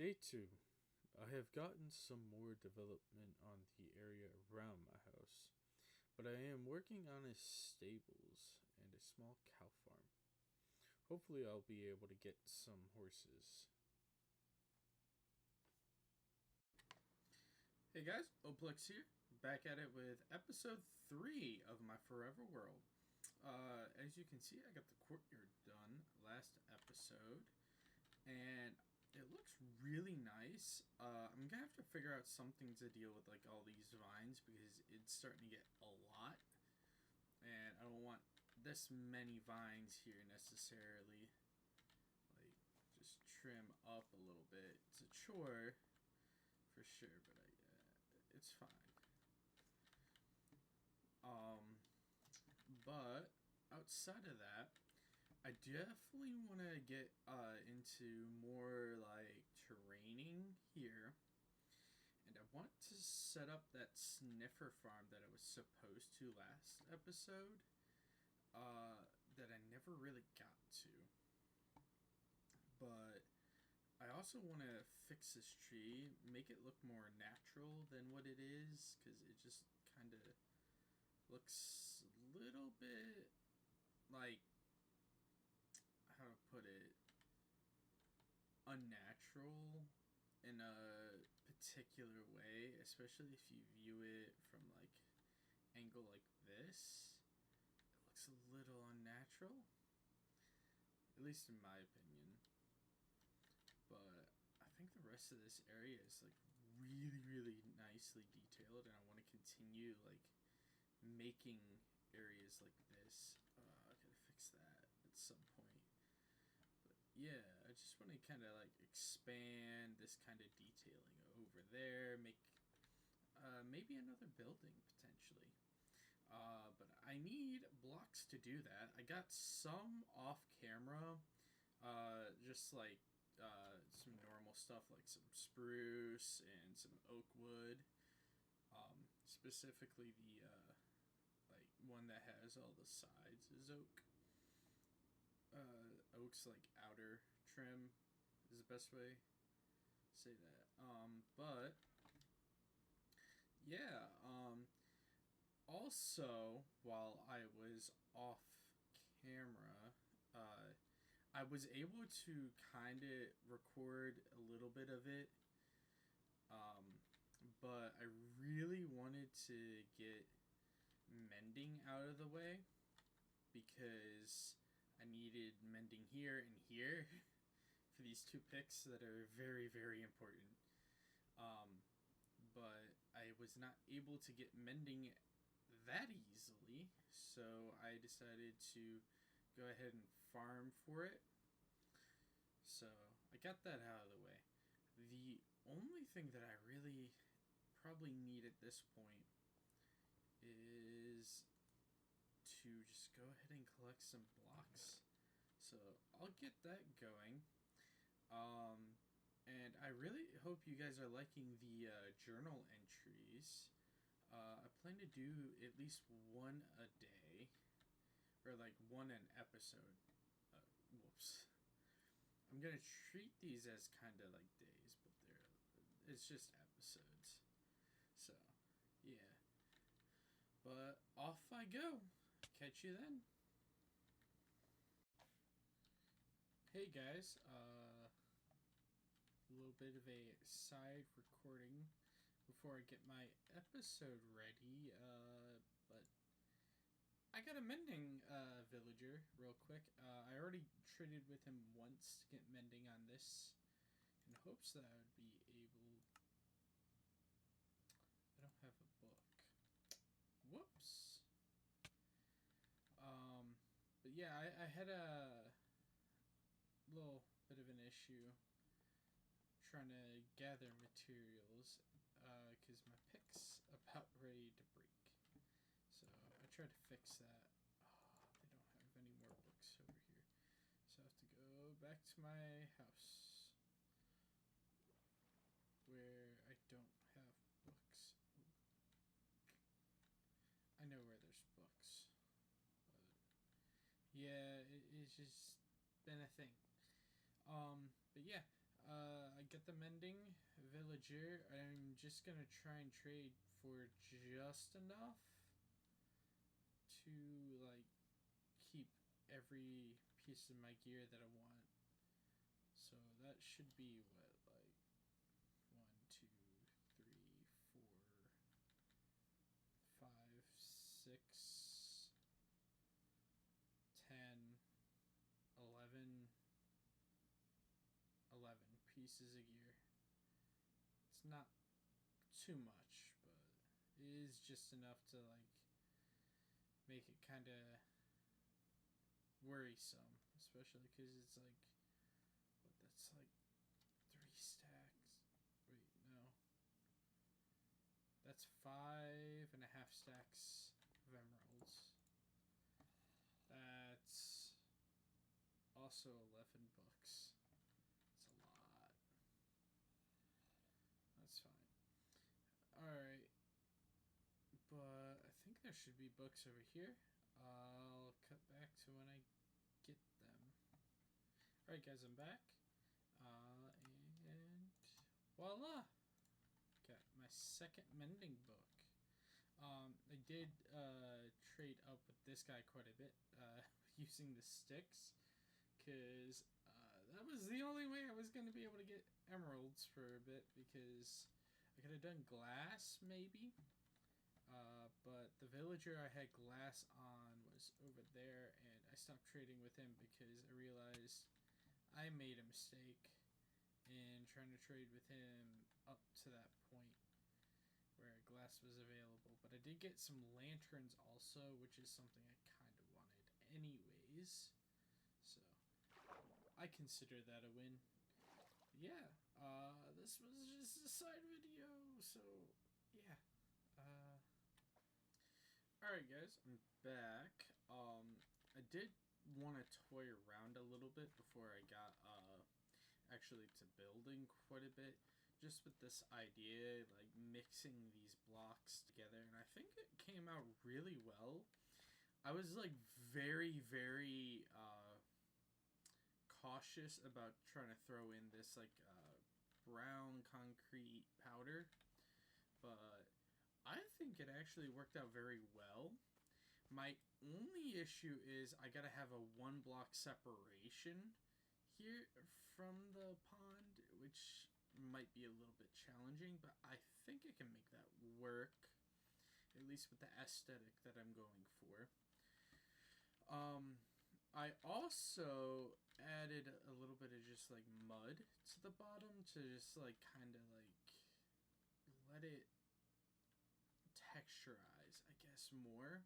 Day 2. I have gotten some more development on the area around my house, but I am working on a stables and a small cow farm. Hopefully, I'll be able to get some horses. Hey guys, Oplex here, back at it with episode 3 of my Forever World. As you can see, I got the courtyard done last episode, and it looks really nice. I'm gonna have to figure out something to deal with like all these vines because it's starting to get a lot, and I don't want this many vines here necessarily. Like, just trim up a little bit. It's a chore for sure, but it's fine. But outside of that, I definitely want to get into more like terraining here, and I want to set up that sniffer farm that I was supposed to last episode. That I never really got to, but I also want to fix this tree, make it look more natural than what it is, because it just kind of looks a little bit like, how to put it, unnatural in a particular way, especially if you view it from like angle like this. It looks a little unnatural, at least in my opinion. But I think the rest of this area is like really nicely detailed, and I want to continue like making areas like this. I gotta fix that at some point. But yeah, I just want to kind of like expand this kind of detailing over there, make maybe another building potentially. But I need blocks to do that. I got some off camera, just like some normal stuff like some spruce and some oak wood. Specifically the like one that has all the sides is oak. Oak's like outer trim is the best way to say that. But yeah. Also, while I was off camera, I was able to kind of record a little bit of it, um, but I really wanted to get mending out of the way because I needed mending here and here for these two picks that are very important. Um, but I was not able to get mending that easily, so I decided to go ahead and farm for it. So I got that out of the way. The only thing that I really probably need at this point is to just go ahead and collect some blocks. So I'll get that going. Um, and I really hope you guys are liking the journal entries. I plan to do at least one a day, or like one an episode. Whoops. I'm gonna treat these as kind of like days, but it's just episodes. So, yeah. But off I go. Catch you then. Hey guys, a little bit of a side recording before I get my episode ready. But I got a mending villager real quick. I already traded with him once to get mending on this in hopes that I would be able. I don't have a book. Whoops. But yeah, I had a little bit of an issue trying to gather materials because my pick's about ready to break. So I tried to fix that. Oh, they don't have any more books over here. So I have to go back to my house where I don't have books. I know where there's books. But yeah, it's just been a thing. But yeah, I look at the mending villager. I'm just gonna try and trade for just enough to like keep every piece of my gear that I want. So that should be what, like 1, 2, 3, 4, 5, 6, 10, 11, 11 pieces of gear. It's not too much, but it is just enough to like make it kind of worrisome, especially because it's like, what, that's like 3 stacks. Wait, no, that's 5.5 stacks of emeralds. That's also 11 books. That's a lot. That's fine. Alright. But I think there should be books over here. I'll cut back to when I get them. Alright guys, I'm back. And voila! Got my second mending book. I did trade up with this guy quite a bit using the sticks, because that was the only way I was going to be able to get emeralds for a bit, because I could have done glass maybe, but the villager I had glass on was over there, and I stopped trading with him because I realized I made a mistake in trying to trade with him up to that point where glass was available. But I did get some lanterns also, which is something I kind of wanted anyways, so I consider that a win. Yeah, this was just a side video, so yeah. Alright guys, I'm back. I did want to toy around a little bit before I got actually to building quite a bit, just with this idea, like mixing these blocks together, and I think it came out really well. I was like very cautious about trying to throw in this like brown concrete powder, but I think it actually worked out very well. My only issue is I gotta have a 1 block separation here from the pond, which might be a little bit challenging, but I think I can make that work, at least with the aesthetic that I'm going for. I also added a little bit of just like mud to the bottom to just like kind of like let it texturize, I guess, more.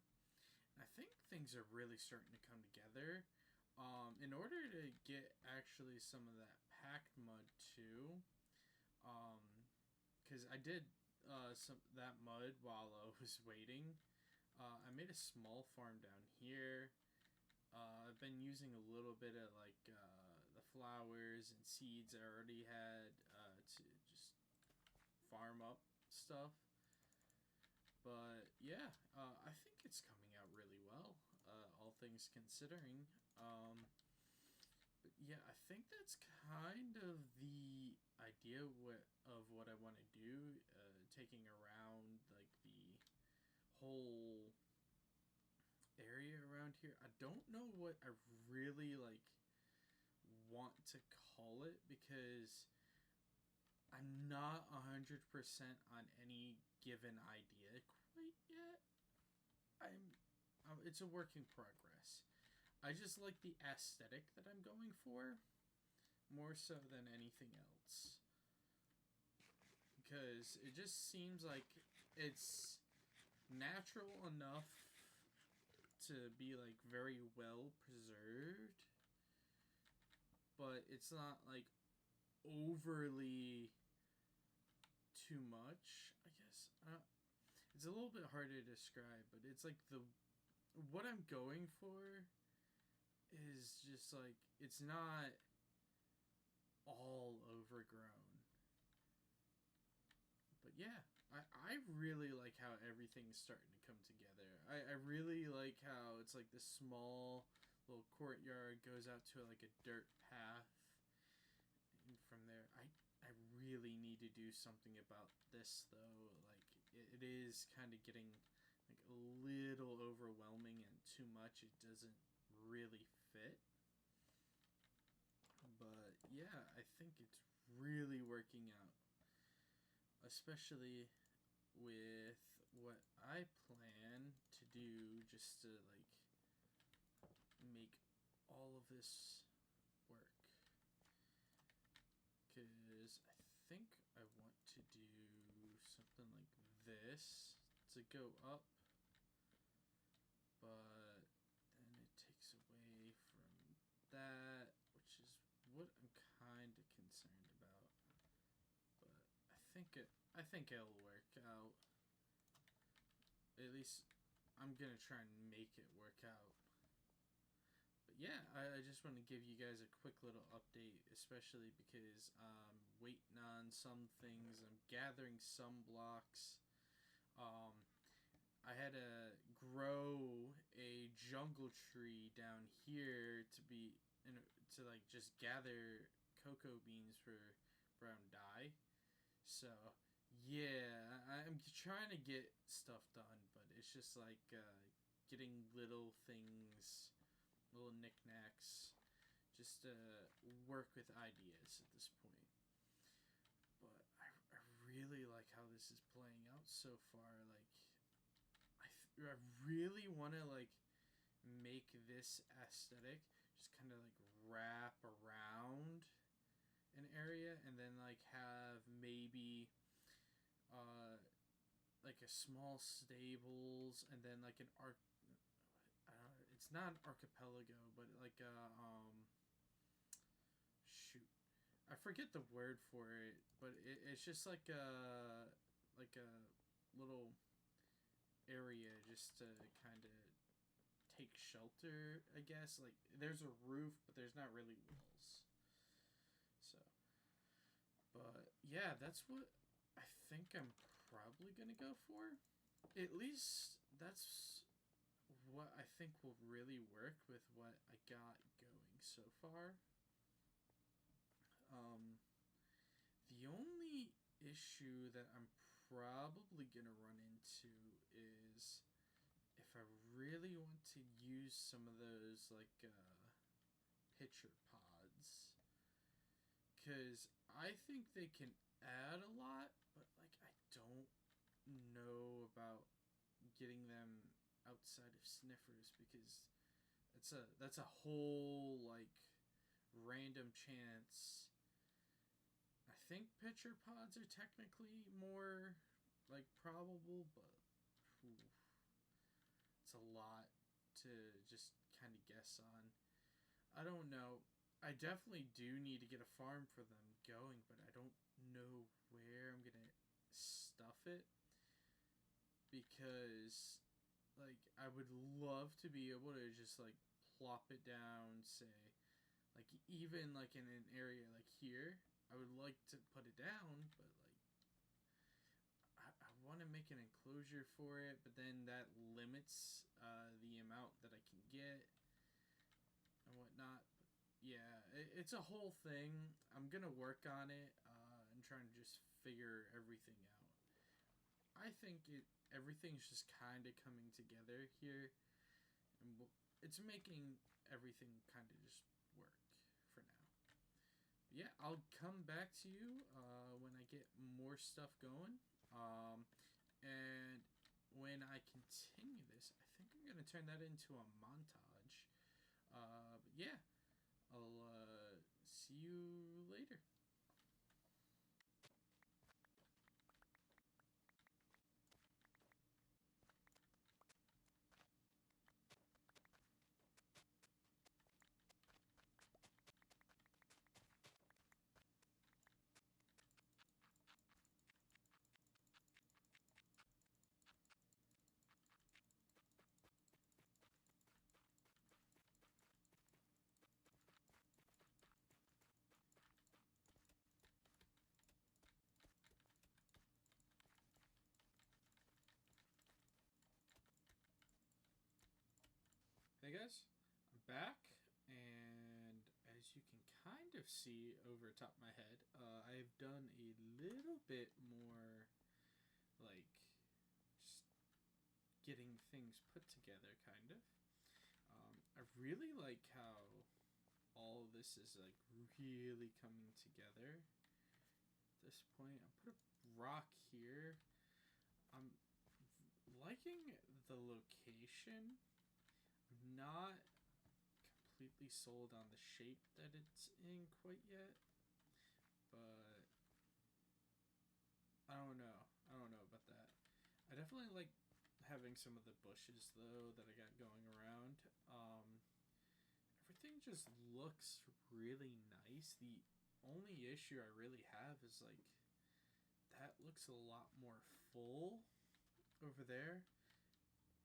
And I think things are really starting to come together. In order to get actually some of that packed mud too, because I did some that mud while I was waiting. I made a small farm down here. I've been using a little bit of like the flowers and seeds I already had to just farm up stuff. But yeah, I think it's coming out really well, all things considering. But yeah, I think that's kind of the idea of what I want to do, taking around like the whole area around here. I don't know what I really like want to call it, because I'm not 100% on any given idea quite yet. It's a work in progress. I just like the aesthetic that I'm going for more so than anything else, because it just seems like it's natural enough to be like very well preserved, but it's not like overly too much, I guess. It's a little bit hard to describe, but it's like what I'm going for is just like, it's not all overgrown. But yeah, I really like how everything's starting to come together. I really like how it's like this small little courtyard goes out to like a dirt path. And from there, I need to do something about this though. Like it is kind of getting like a little overwhelming and too much. It doesn't really fit. But yeah, I think it's really working out, especially with what I plan to do just to like make all of this work. Because I think I want to do something like this to go up, but then it takes away from that, which is what I'm kind of concerned about. But I think it'll work out. At least I'm gonna try and make it work out. But yeah, I just want to give you guys a quick little update, especially because I'm waiting on some things. I'm gathering some blocks. I had to grow a jungle tree down here to be to like just gather cocoa beans for brown dye. So yeah, I'm trying to get stuff done, but it's just like getting little things, little knickknacks, just to work with ideas at this point. But I really like how this is playing out so far. Like, I really want to like make this aesthetic just kind of like wrap around an area and then like have maybe like a small stables and then like an arc it's not an archipelago but like a shoot, I forget the word for it, but it's just like a little area just to kind of take shelter, I guess. Like there's a roof but there's not really walls. So but yeah, that's what I think I'm probably gonna go for. At least that's what I think will really work with what I got going so far. Um, the only issue that I'm probably gonna run into is if I really want to use some of those like pitcher pods, because I think they can add a lot, but like I don't know about getting them outside of sniffers because that's a whole like random chance. I think pitcher pods are technically more like probable, but whew, it's a lot to just kind of guess on. I don't know. I definitely do need to get a farm for them going, but I don't know where I'm gonna stuff it because like I would love to be able to just like plop it down, say like even like in an area like here. I would like to put it down, but like I want to make an enclosure for it, but then that limits the amount that I can get and whatnot. But yeah, it's a whole thing. I'm gonna work on it and trying to just figure everything out. I think everything's just kind of coming together here, and it's making everything kind of just work for now. But yeah, I'll come back to you when I get more stuff going. And when I continue this, I think I'm going to turn that into a montage. But yeah, I'll see you later. Hey guys, I'm back, and as you can kind of see over top my head. I've done a little bit more, like, just getting things put together, kind of. I really like how all of this is, like, really coming together at this point. I put a rock here. I'm liking the location. I'm not completely sold on the shape that it's in quite yet, but I don't know. I don't know about that. I definitely like having some of the bushes though that I got going around. Everything just looks really nice. The only issue I really have is like that looks a lot more full over there,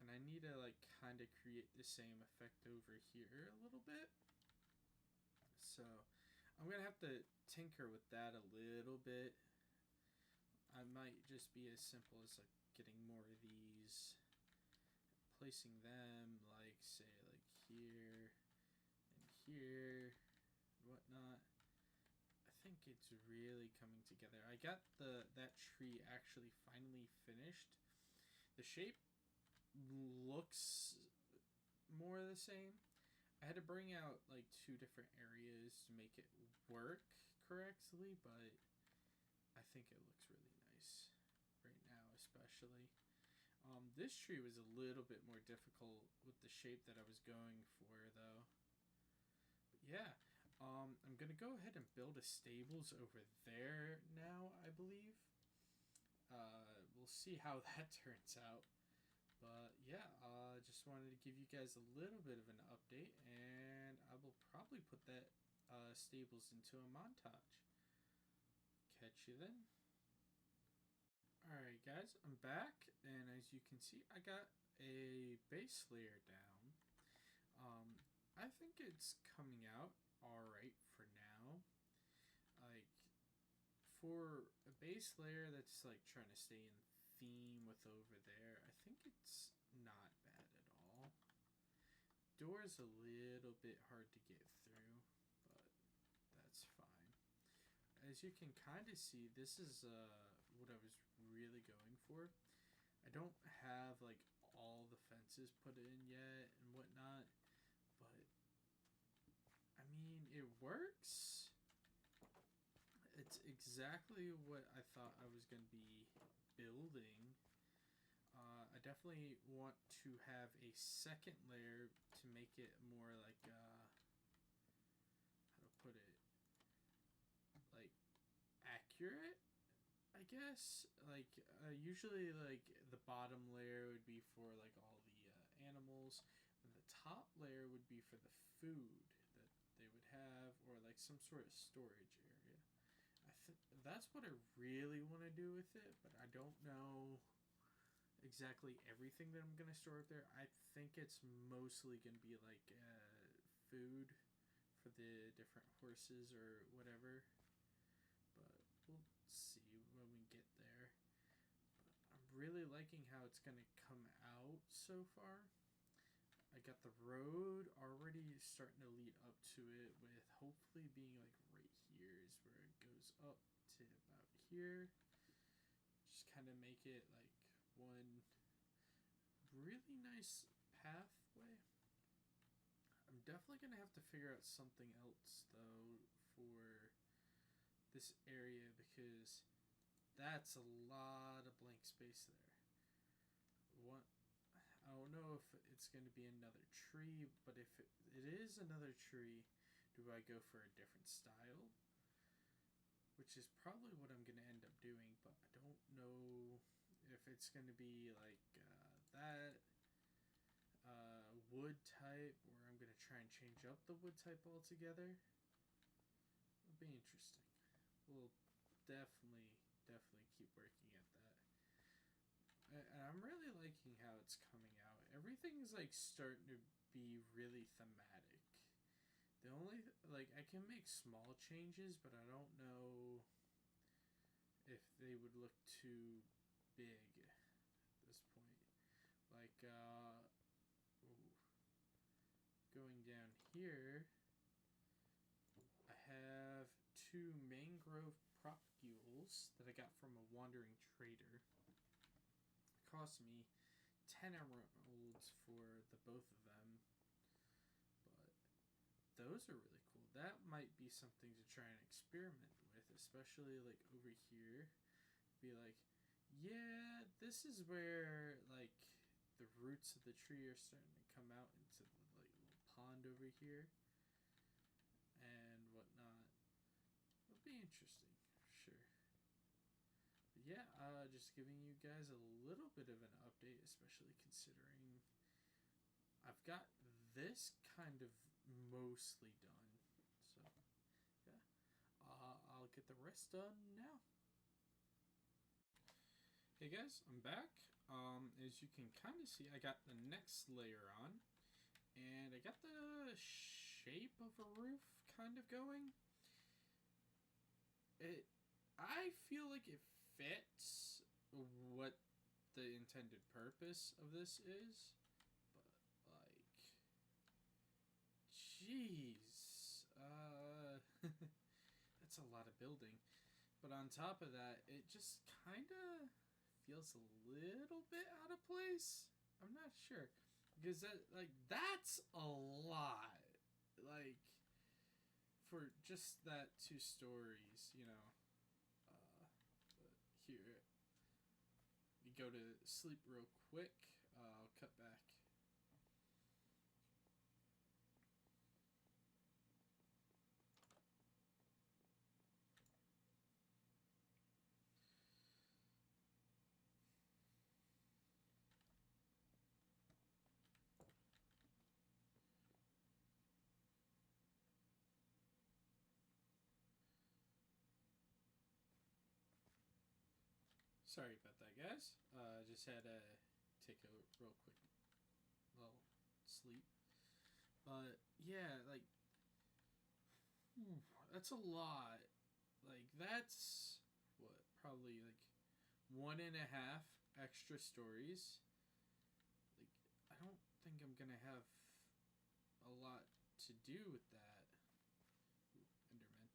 and I need to like kind of create the same effect over here a little bit. So I'm gonna have to tinker with that a little bit. I might just be as simple as like getting more of these, placing them like say like here and here and whatnot. I think it's really coming together. I got that tree actually finally finished. The shape looks more the same. I had to bring out like two different areas to make it work correctly, but I think it looks really nice right now, especially. This tree was a little bit more difficult with the shape that I was going for, though. But yeah, I'm gonna go ahead and build a stables over there now, I believe. We'll see how that turns out. But yeah, just wanted to give you guys a little bit of an update, and I will probably put that stables into a montage. Catch you then. Alright guys, I'm back, and as you can see, I got a base layer down. I think it's coming out alright for now. Like, for a base layer that's like trying to stay in theme with over there, I think it's not bad at all. Door's a little bit hard to get through, but that's fine. As you can kind of see, this is what I was really going for. I don't have like all the fences put in yet and whatnot, but I mean, it works. It's exactly what I thought I was going to be building. I definitely want to have a second layer to make it more like, how to put it, like accurate, I guess. Like usually like the bottom layer would be for like all the animals, and the top layer would be for the food that they would have, or like some sort of storage area. That's what I really want to do with it, but I don't know exactly everything that I'm gonna store up there. I think it's mostly gonna be like food for the different horses or whatever, but we'll see when we get there. But I'm really liking how it's gonna come out so far. I got the road already starting to lead up to it, with hopefully being like right here is where it goes up to about here. Just kind of make it like one really nice pathway. I'm definitely gonna have to figure out something else though for this area, because that's a lot of blank space there. What, I don't know if it's going to be another tree, but if it is another tree, do I go for a different style? Which is probably what I'm going to end up doing, but I don't know if it's going to be like that wood type, or I'm going to try and change up the wood type altogether. It'll be interesting. We'll definitely keep working at that. And I'm really liking how it's coming out. Everything's like starting to be really thematic. The only like I can make small changes, but I don't know if they would look too big at this point. Like going down here, I have stables that I got from a wandering trader. It cost me 10 emeralds for the both of them, but those are really cool. That might be something to try and experiment with, especially like over here. Be like, yeah, this is where like the roots of the tree are starting to come out into the like little pond over here and whatnot. It'll be interesting, sure. But yeah, just giving you guys a little bit of an update, especially considering I've got this kind of mostly done. So yeah, I'll get the rest done now. Hey guys, I'm back. As you can kind of see, I got the next layer on, and I got the shape of a roof kind of going. I feel like it fits what the intended purpose of this is, but like, jeez, that's a lot of building. But on top of that, it just kind of feels a little bit out of place. I'm not sure because that's a lot. Like for just that 2 stories, you know. Here, you go to sleep real quick. I'll cut back. Sorry about that, guys. Just had to take a real quick little sleep. But yeah, like, that's a lot. Like, that's what, probably like 1.5 extra stories. Like, I don't think I'm gonna have a lot to do with that. Ooh, Enderman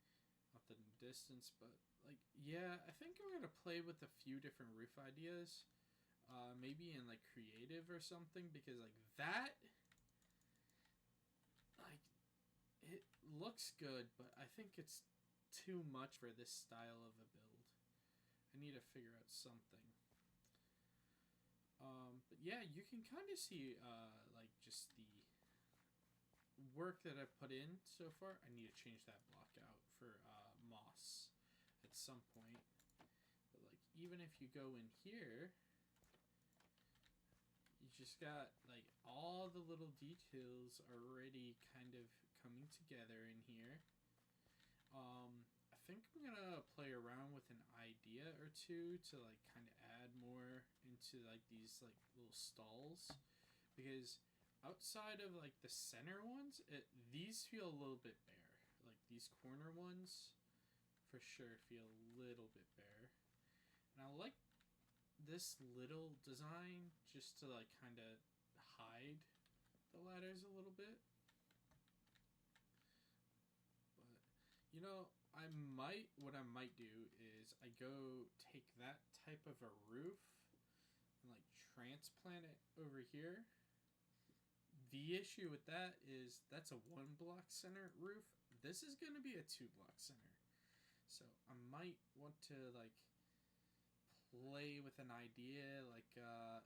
off the distance, but like, yeah, I think I'm gonna play with a few different roof ideas. Maybe in like creative or something, because like that, like, it looks good, but I think it's too much for this style of a build. I need to figure out something. But yeah, you can kind of see like just the work that I've put in so far. I need to change that block out for moss at some point. But like, even if you go in here, you just got like all the little details already kind of coming together in here. I think I'm gonna play around with an idea or two to like kind of add more into like these like little stalls, because outside of like the center ones, these feel a little bit bare. Like these corner ones, for sure feel a little bit bare, and I like this little design just to like kind of hide the ladders a little bit. But you know, what I might do is I go take that type of a roof and like transplant it over here. The issue with that is that's a 1 block center roof. This is going to be a 2 block center. So I might want to like play with an idea, like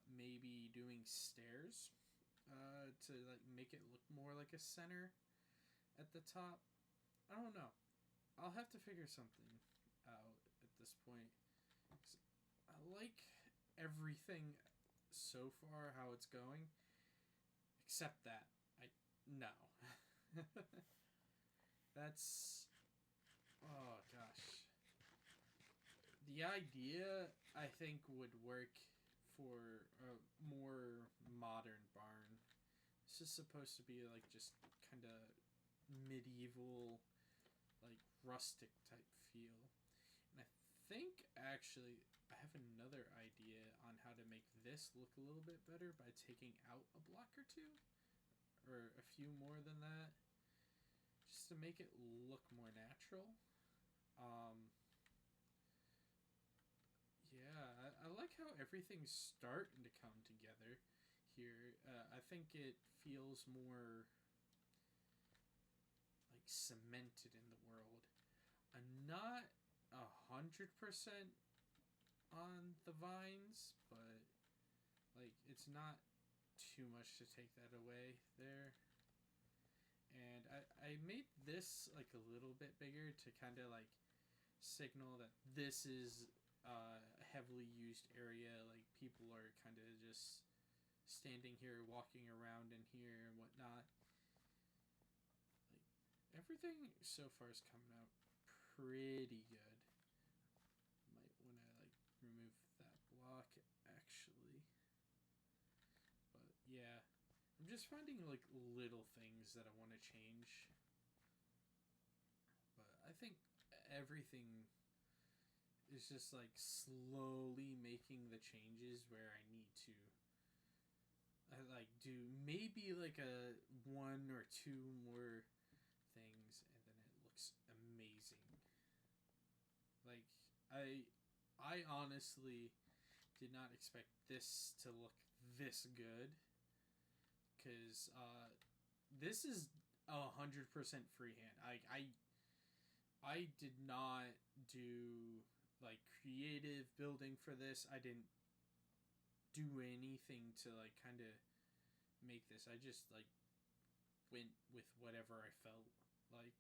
maybe doing stairs to like make it look more like a center at the top. I don't know. I'll have to figure something out at this point. 'Cause I like everything so far how it's going, except that no. That's, oh gosh. The idea I think would work for a more modern barn. This is supposed to be like just kind of medieval, like rustic type feel. And I think actually I have another idea on how to make this look a little bit better by taking out a block or two, or a few more than that, just to make it look more natural. how everything's starting to come together here. I think it feels more like cemented in the world. I'm not 100% on the vines, but like it's not too much to take that away there. And I made this like a little bit bigger to kind of like signal that this is a heavily used area. Like people are kind of just standing here, walking around in here and whatnot. Like everything so far is coming out pretty good. Might want to like remove that block actually. But yeah, I'm just finding like little things that I want to change. But I think everything is just like slowly making the changes where I need to. I like do maybe like a one or two more things and then it looks amazing. Like I honestly did not expect this to look this good because this is 100% freehand. I did not do like creative building for this. I didn't do anything to like kind of make this. I just like went with whatever I felt like.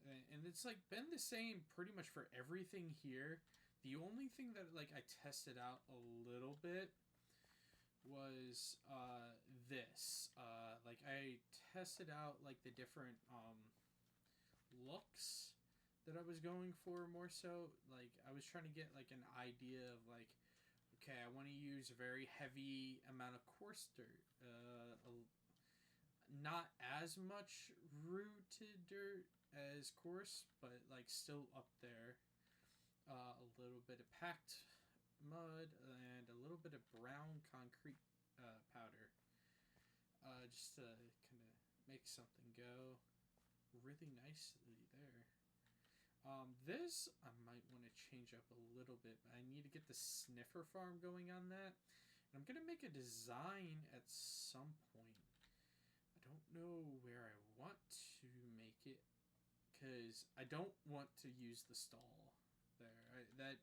And it's like been the same pretty much for everything here. The only thing that like I tested out a little bit was this. Like I tested out like the different looks that I was going for more so. Like I was trying to get like an idea of like, okay, I want to use a very heavy amount of coarse dirt. Not as much rooted dirt as coarse, but like still up there. A little bit of packed mud and a little bit of brown concrete powder. Just to kind of make something go really nicely there. This I might want to change up a little bit, but I need to get the sniffer farm going on that. And I'm going to make a design at some point. I don't know where I want to make it because I don't want to use the stall there. That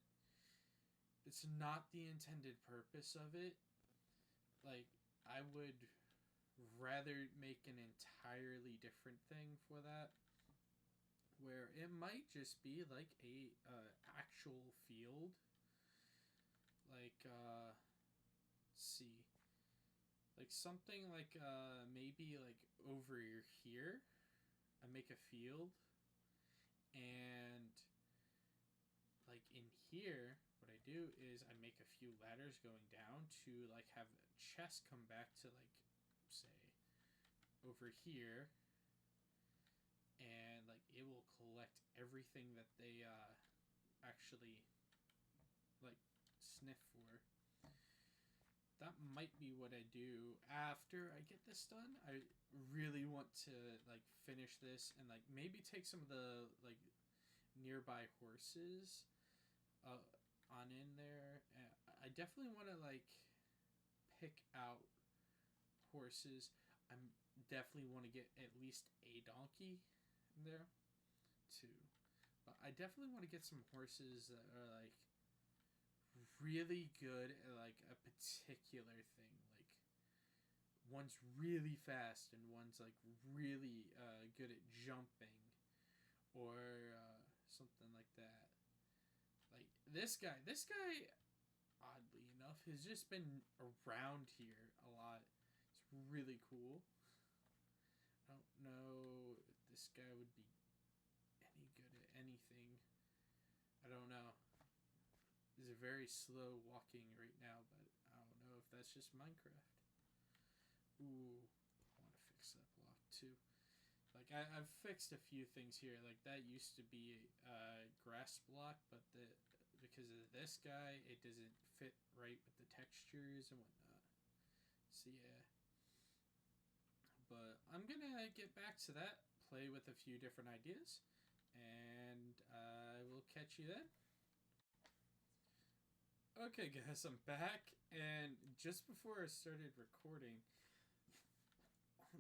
it's not the intended purpose of it. Like I would rather make an entirely different thing for that where it might just be like a actual field like let's see, like something like maybe like over here I make a field and like in here what I do is I make a few ladders going down to like have a chest come back to like say over here and like it will collect everything that they actually like sniff for. That might be what I do after I get this done. I really want to like finish this and like maybe take some of the like nearby horses on in there. I definitely want to like pick out horses. I'm definitely want to get at least a donkey in there too. But I definitely want to get some horses that are like really good at like a particular thing. Like one's really fast and one's like really good at jumping or something like that. Like this guy, oddly enough, has just been around here a lot. It's really cool. I don't know if this guy would be any good at anything. I don't know. He's very slow walking right now, but I don't know if that's just Minecraft. Ooh, I want to fix that block too. Like I've fixed a few things here. Like that used to be a grass block, but because of this guy, it doesn't fit right with the textures and whatnot. So yeah. But I'm gonna get back to that, play with a few different ideas, and I will catch you then. Okay, guys, I'm back, and just before I started recording,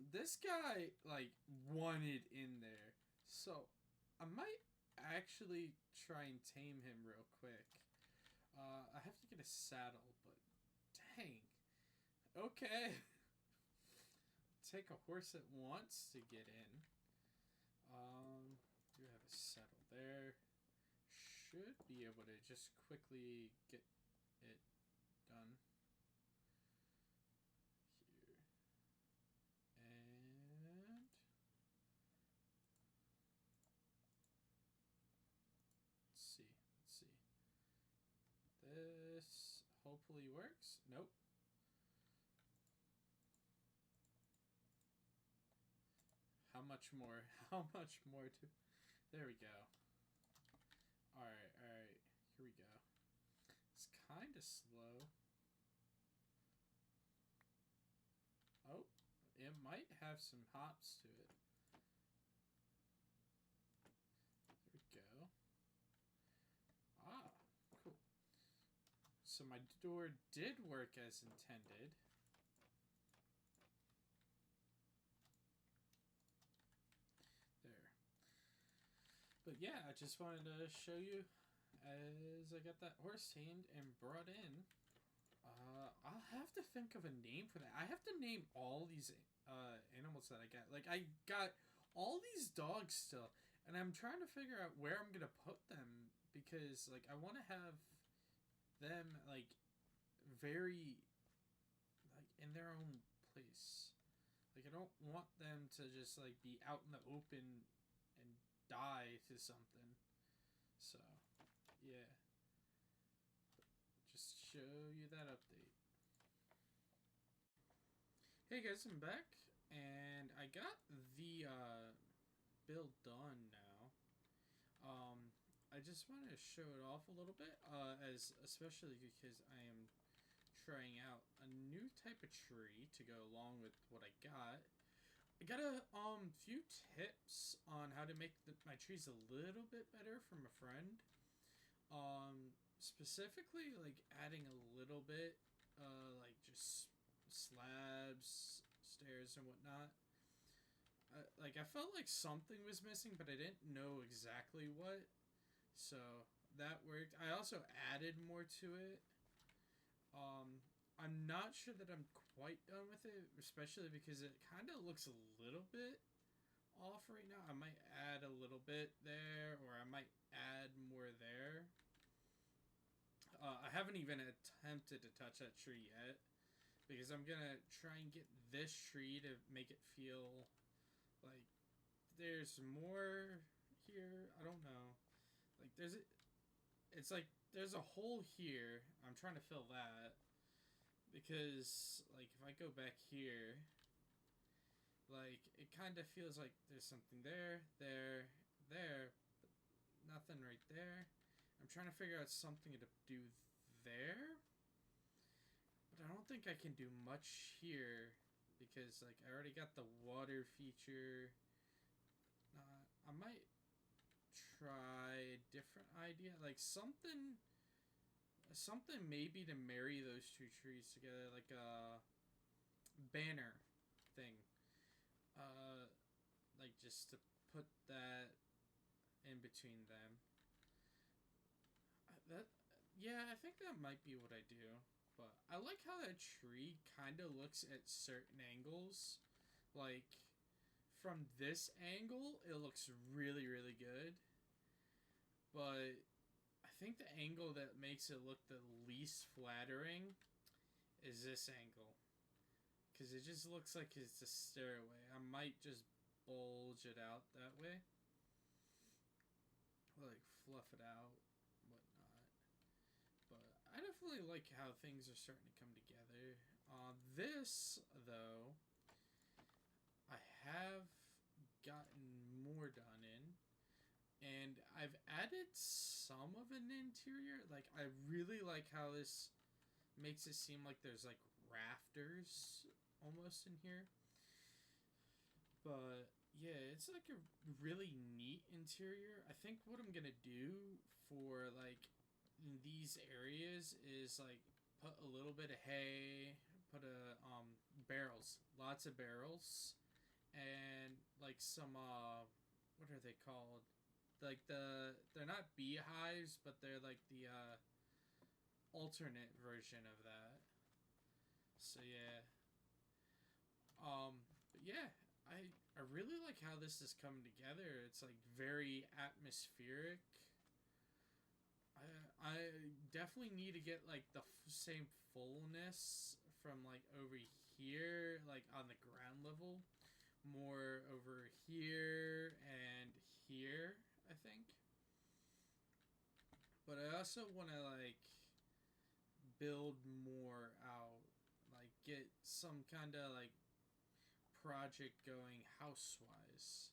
this guy like wanted in there, so I might actually try and tame him real quick. I have to get a saddle, but dang. Okay, take a horse at once to get in. Do have a saddle there. Should be able to just quickly get it done here. And let's see. This hopefully works. Nope. How much more? How much more to... There we go. Alright. Here we go. It's kind of slow. Oh, it might have some hops to it. There we go. Ah, cool. So my door did work as intended. There. But yeah, I just wanted to show you as I got that horse tamed and brought in. I'll have to think of a name for that. I have to name all these animals that I got. Like, I got all these dogs still, and I'm trying to figure out where I'm gonna put them because, like, I want to have them like very like in their own place. Like, I don't want them to just like be out in the open and die to something. So, yeah. Just show you that update. Hey guys, I'm back, and I got the build done now. I just want to show it off a little bit, as especially because I am trying out a new type of tree to go along with what I got. I got a few tips on how to make my trees a little bit better from a friend. Specifically, like adding a little bit, like just slabs, stairs, and whatnot. Like I felt like something was missing, but I didn't know exactly what. So that worked. I also added more to it. I'm not sure that I'm quite done with it, especially because it kind of looks a little bit off right now. I might add a little bit there, or I might add more there. I haven't even attempted to touch that tree yet because I'm gonna try and get this tree to make it feel like there's more here. I don't know. Like it's like there's a hole here. I'm trying to fill that because like if I go back here, like it kind of feels like there's something there, but nothing right there. I'm trying to figure out something to do there, but I don't think I can do much here because like I already got the water feature. I might try a different idea, like something maybe to marry those two trees together, like a banner thing. Like just to put that in between them. That Yeah, I think that might be what I do. But I like how that tree kind of looks at certain angles. Like from this angle, it looks really, really good. But I think the angle that makes it look the least flattering is this angle. Because it just looks like it's a stairway. I might just bulge it out that way. Like fluff it out, whatnot. But I definitely like how things are starting to come together. This, though, I have gotten more done in. And I've added some of an interior. Like, I really like how this makes it seem like there's, like, rafters almost in here. But, yeah, it's, like, a really neat interior. I think what I'm gonna do for, like, in these areas is like put a little bit of hay, put a barrels, lots of barrels, and like some what are they called? Like they're not beehives, but they're like the alternate version of that. So yeah, but yeah, I really like how this is coming together. It's like very atmospheric. I definitely need to get like the same fullness from like over here, like on the ground level, more over here and here. I think, but I also want to like build more out, like get some kind of like project going house wise.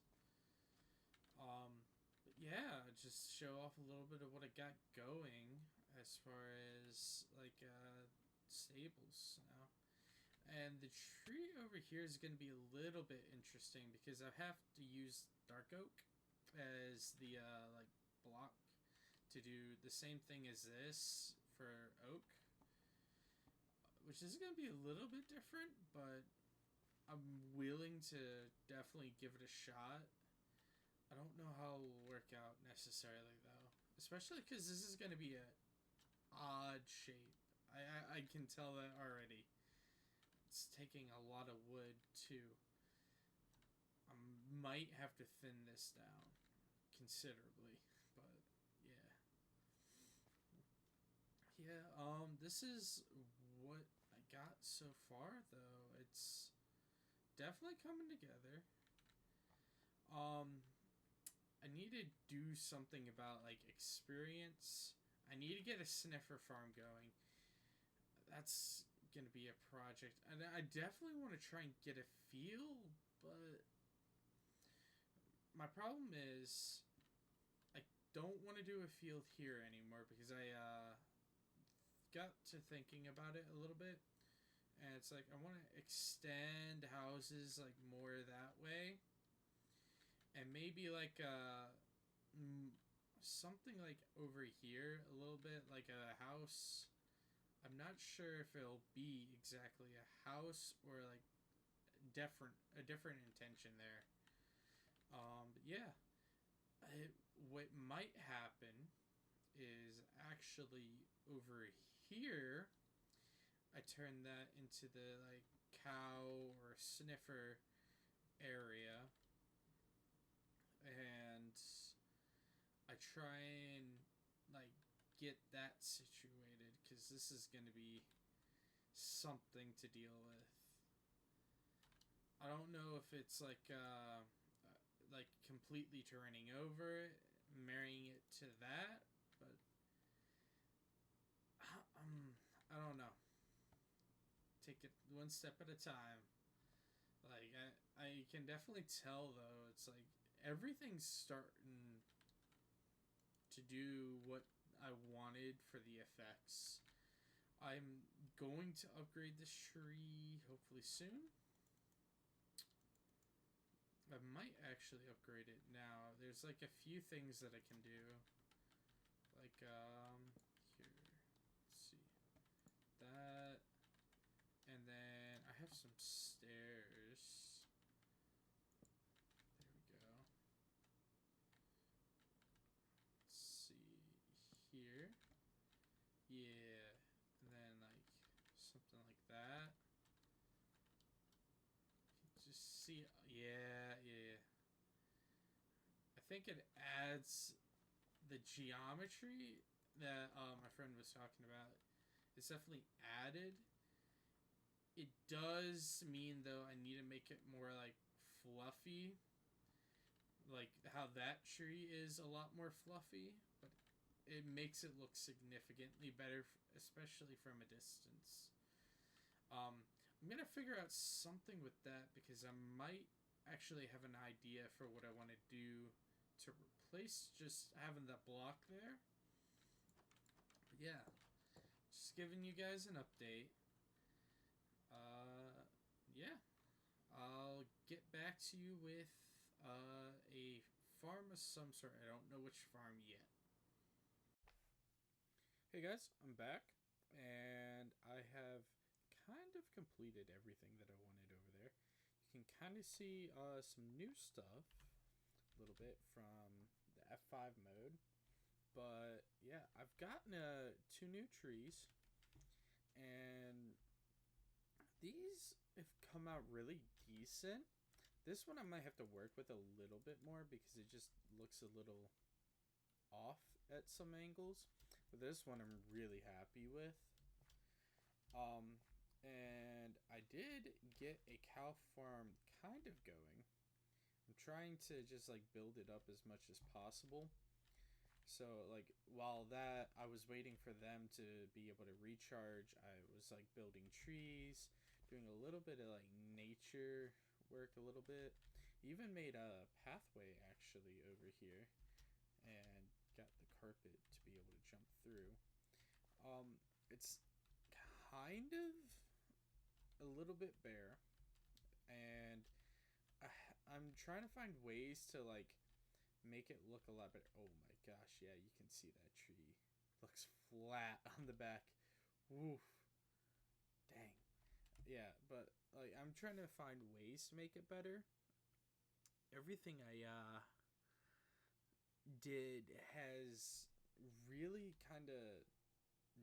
But yeah, just show off a little bit of what I got going as far as like stables now. And the tree over here is going to be a little bit interesting because I have to use dark oak as the like block to do the same thing as this for oak, which is going to be a little bit different, but I'm willing to definitely give it a shot. I don't know how it will work out necessarily though, especially because this is going to be a odd shape. I can tell that already. It's taking a lot of wood too. I might have to thin this down considerably, but yeah. Yeah, this is what I got so far though. It's definitely coming together. Um I need to do something about like experience. I need to get a sniffer farm going. That's gonna be a project, and I definitely want to try and get a feel, but my problem is I don't want to do a field here anymore because I got to thinking about it a little bit, and it's like I want to extend houses like more that way, and maybe like something like over here a little bit like a house. I'm not sure if it'll be exactly a house or like a different intention there. But yeah, what might happen is actually over here. I turn that into the like cow or sniffer area, and I try and like get that situated because this is going to be something to deal with. I don't know if it's like completely turning over, marrying it to that, but I don't know. Take it one step at a time. Like I can definitely tell though. It's like everything's starting to do what I wanted for the effects. I'm going to upgrade this tree hopefully soon. I might actually upgrade it now. There's like a few things that I can do. Like here. Let's see. That, and then I have some stairs. There we go. Let's see here. Yeah. And then like something like that. Just see, yeah. I think it adds the geometry that my friend was talking about. It's definitely added. It does mean though I need to make it more like fluffy, like how that tree is a lot more fluffy, but it makes it look significantly better, especially from a distance. I'm gonna figure out something with that because I might actually have an idea for what I want to do to replace just having that block there. But yeah, just giving you guys an update. Yeah, I'll get back to you with a farm of some sort. I don't know which farm yet. Hey guys, I'm back, and I have kind of completed everything that I wanted over there. You can kind of see some new stuff, a little bit from the F5 mode, but yeah, I've gotten two new trees, and these have come out really decent. This one I might have to work with a little bit more because it just looks a little off at some angles. But this one I'm really happy with. Um, and I did get a cow farm kind of going. I'm trying to just like build it up as much as possible. So like while that I was waiting for them to be able to recharge, I was like building trees, doing a little bit of like nature work a little bit. Even made a pathway actually over here and got the carpet to be able to jump through. It's kind of a little bit bare, and I'm trying to find ways to like make it look a lot better. Oh my gosh, yeah, you can see that tree looks flat on the back. Woof, dang. Yeah, but like I'm trying to find ways to make it better. Everything I did has really kind of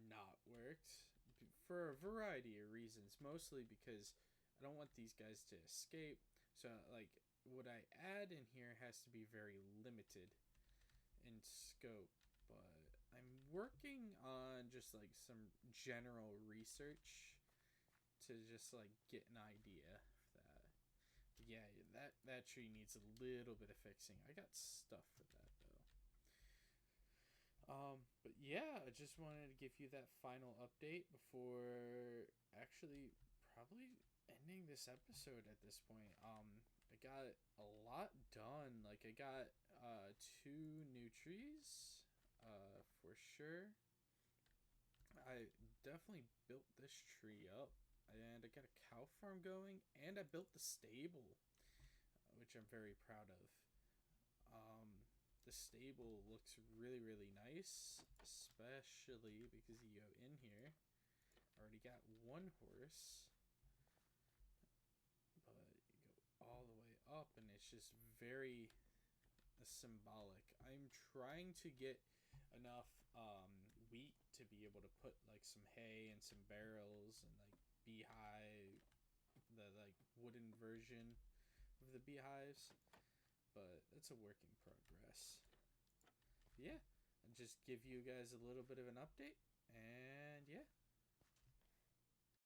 not worked for a variety of reasons, mostly because I don't want these guys to escape. So like what I add in here has to be very limited in scope, but I'm working on just like some general research to just like get an idea of that. But yeah, that tree needs a little bit of fixing. I got stuff for that though. But yeah, I just wanted to give you that final update before actually probably ending this episode at this point. I got a lot done. Like I got two new trees, for sure. I definitely built this tree up, and I got a cow farm going, and I built the stable, which I'm very proud of. Um, the stable looks really, really nice, especially because you go in here. I already got one horse, but you go all the way up, and it's just very symbolic. I'm trying to get enough wheat to be able to put like some hay and some barrels and like beehive, the like wooden version of the beehives, but it's a work in progress. Yeah, I'll just give you guys a little bit of an update, and yeah,